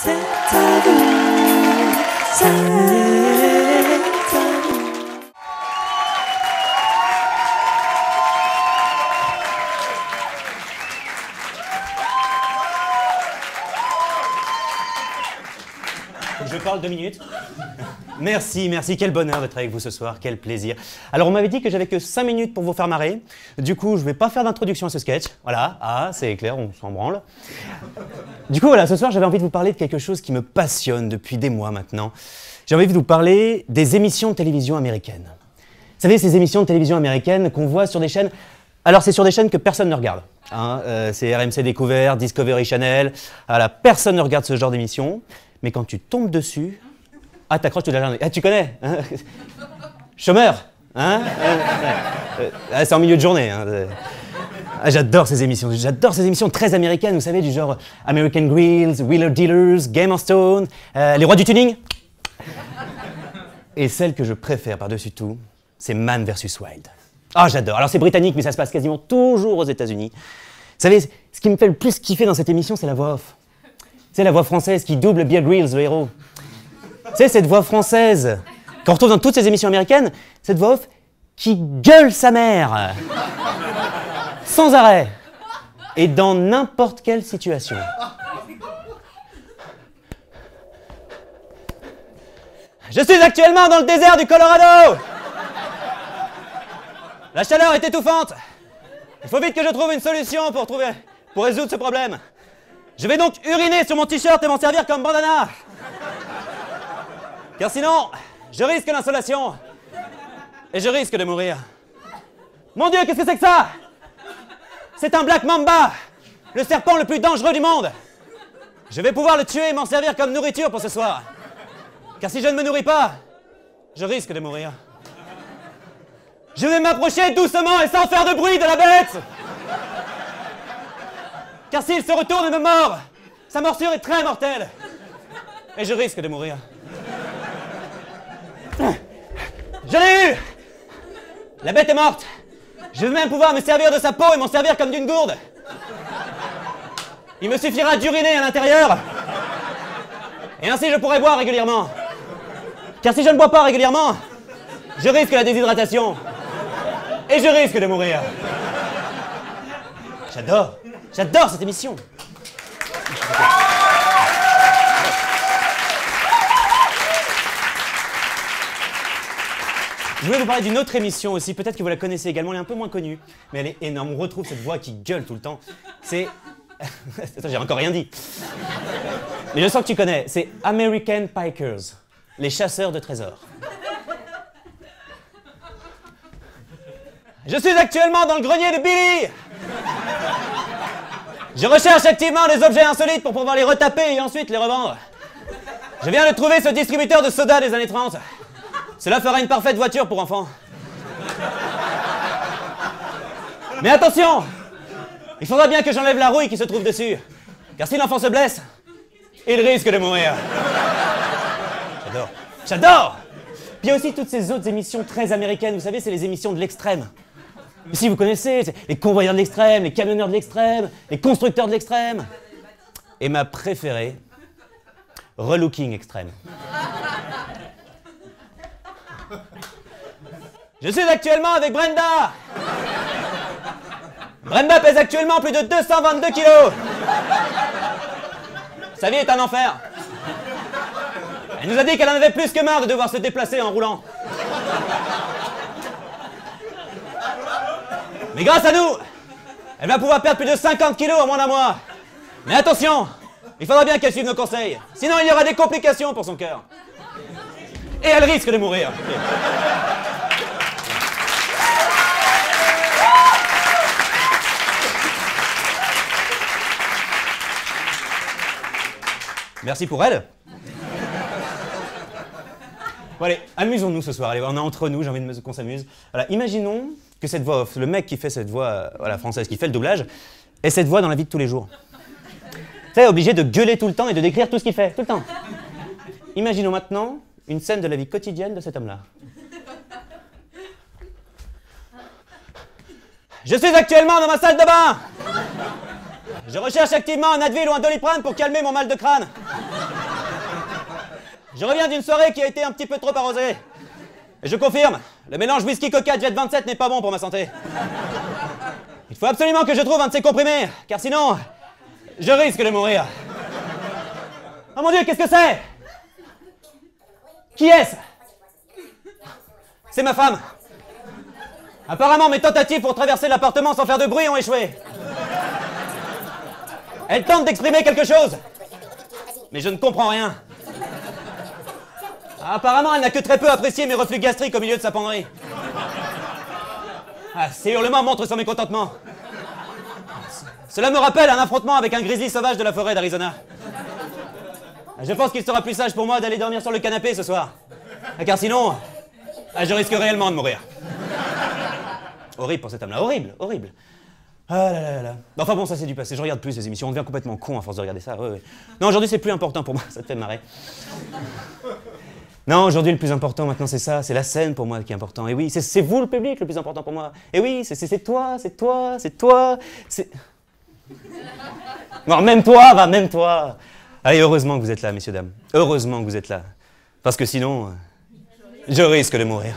C'est ta vie, c'est ta vie. Je parle 2 minutes. Merci, merci, quel bonheur d'être avec vous ce soir, quel plaisir. Alors on m'avait dit que j'avais que 5 minutes pour vous faire marrer. Du coup, je vais pas faire d'introduction à ce sketch. Voilà, c'est clair, on s'en branle. Du coup, voilà, ce soir j'avais envie de vous parler de quelque chose qui me passionne depuis des mois maintenant. J'ai envie de vous parler des émissions de télévision américaines. Vous savez, ces émissions de télévision américaines qu'on voit sur des chaînes... Alors c'est sur des chaînes que personne ne regarde. C'est RMC Découverte, Discovery Channel. Voilà, personne ne regarde ce genre d'émissions. Mais quand tu tombes dessus, t'accroches toute la journée. Tu connais hein. Chômeur hein c'est en milieu de journée. J'adore ces émissions très américaines, vous savez, du genre American Grills, Wheeler Dealers, Game of Thrones, les rois du tuning. Et celle que je préfère par-dessus tout, c'est Man vs Wild. J'adore. Alors c'est britannique, mais ça se passe quasiment toujours aux États-Unis. Vous savez, ce qui me fait le plus kiffer dans cette émission, c'est la voix off. C'est la voix française qui double Bear Grylls, le héros. C'est cette voix française qu'on retrouve dans toutes ces émissions américaines, cette voix off qui gueule sa mère. Sans arrêt. Et dans n'importe quelle situation. Je suis actuellement dans le désert du Colorado. La chaleur est étouffante. Il faut vite que je trouve une solution pour résoudre ce problème. Je vais donc uriner sur mon t-shirt et m'en servir comme bandana. Car sinon, je risque l'insolation. Et je risque de mourir. Mon Dieu, qu'est-ce que c'est que ça? C'est un Black Mamba, le serpent le plus dangereux du monde. Je vais pouvoir le tuer et m'en servir comme nourriture pour ce soir. Car si je ne me nourris pas, je risque de mourir. Je vais m'approcher doucement et sans faire de bruit de la bête. Car s'il se retourne et me mord, sa morsure est très mortelle. Et je risque de mourir. Je l'ai eu! La bête est morte. Je vais même pouvoir me servir de sa peau et m'en servir comme d'une gourde. Il me suffira d'uriner à l'intérieur. Et ainsi je pourrai boire régulièrement. Car si je ne bois pas régulièrement, je risque la déshydratation. Et je risque de mourir. J'adore cette émission. Je voulais vous parler d'une autre émission aussi, peut-être que vous la connaissez également, elle est un peu moins connue, mais elle est énorme, on retrouve cette voix qui gueule tout le temps. C'est... Attends, j'ai encore rien dit. Mais je sens que tu connais, c'est American Pikers, les chasseurs de trésors. Je suis actuellement dans le grenier de Billy. Je recherche activement des objets insolites pour pouvoir les retaper et ensuite les revendre. Je viens de trouver ce distributeur de soda des années 30. Cela fera une parfaite voiture pour enfants. Mais attention! Il faudra bien que j'enlève la rouille qui se trouve dessus. Car si l'enfant se blesse, il risque de mourir. J'adore! Puis il y a aussi toutes ces autres émissions très américaines. Vous savez, c'est les émissions de l'extrême. Si vous connaissez, c'est les convoyeurs de l'extrême, les camionneurs de l'extrême, les constructeurs de l'extrême. Et ma préférée, Relooking Extrême. Je suis actuellement avec Brenda. Brenda pèse actuellement plus de 222 kilos. Sa vie est un enfer. Elle nous a dit qu'elle en avait plus que marre de devoir se déplacer en roulant. Mais grâce à nous, elle va pouvoir perdre plus de 50 kilos en moins d'un mois. Mais attention, il faudra bien qu'elle suive nos conseils. Sinon, il y aura des complications pour son cœur. Et elle risque de mourir. Merci pour elle. Bon allez, amusons-nous ce soir. Allez, on est entre nous, j'ai envie qu'on s'amuse. Voilà, imaginons que cette voix off, le mec qui fait cette voix française, qui fait le doublage, ait cette voix dans la vie de tous les jours. Tu sais, obligé de gueuler tout le temps et de décrire tout ce qu'il fait, tout le temps. Imaginons maintenant une scène de la vie quotidienne de cet homme-là. Je suis actuellement dans ma salle de bain. Je recherche activement un Advil ou un Doliprane pour calmer mon mal de crâne. Je reviens d'une soirée qui a été un petit peu trop arrosée. Et je confirme, le mélange whisky-coca Jet 27 n'est pas bon pour ma santé. Il faut absolument que je trouve un de ces comprimés, car sinon, je risque de mourir. Oh mon Dieu, qu'est-ce que c'est? Qui est-ce? C'est ma femme. Apparemment, mes tentatives pour traverser l'appartement sans faire de bruit ont échoué. Elle tente d'exprimer quelque chose. Mais je ne comprends rien. Apparemment, elle n'a que très peu apprécié mes reflux gastriques au milieu de sa penderie. Ces hurlements montrent son mécontentement. Cela me rappelle un affrontement avec un grizzly sauvage de la forêt d'Arizona. Je pense qu'il sera plus sage pour moi d'aller dormir sur le canapé ce soir. Car sinon, je risque réellement de mourir. Horrible pour cet homme-là, horrible, horrible. Ah là là là. Enfin bon, ça c'est du passé, je regarde plus ces émissions, on devient complètement con à force de regarder ça. Ouais, ouais. Non, aujourd'hui c'est plus important pour moi, ça te fait marrer. Non, aujourd'hui le plus important maintenant c'est ça, c'est la scène pour moi qui est important. Et oui, c'est vous le public le plus important pour moi. Et oui, c'est toi, c'est toi, c'est toi, c'est... Non, même toi, va, même toi. Allez, heureusement que vous êtes là, messieurs, dames. Heureusement que vous êtes là. Parce que sinon, je risque de mourir.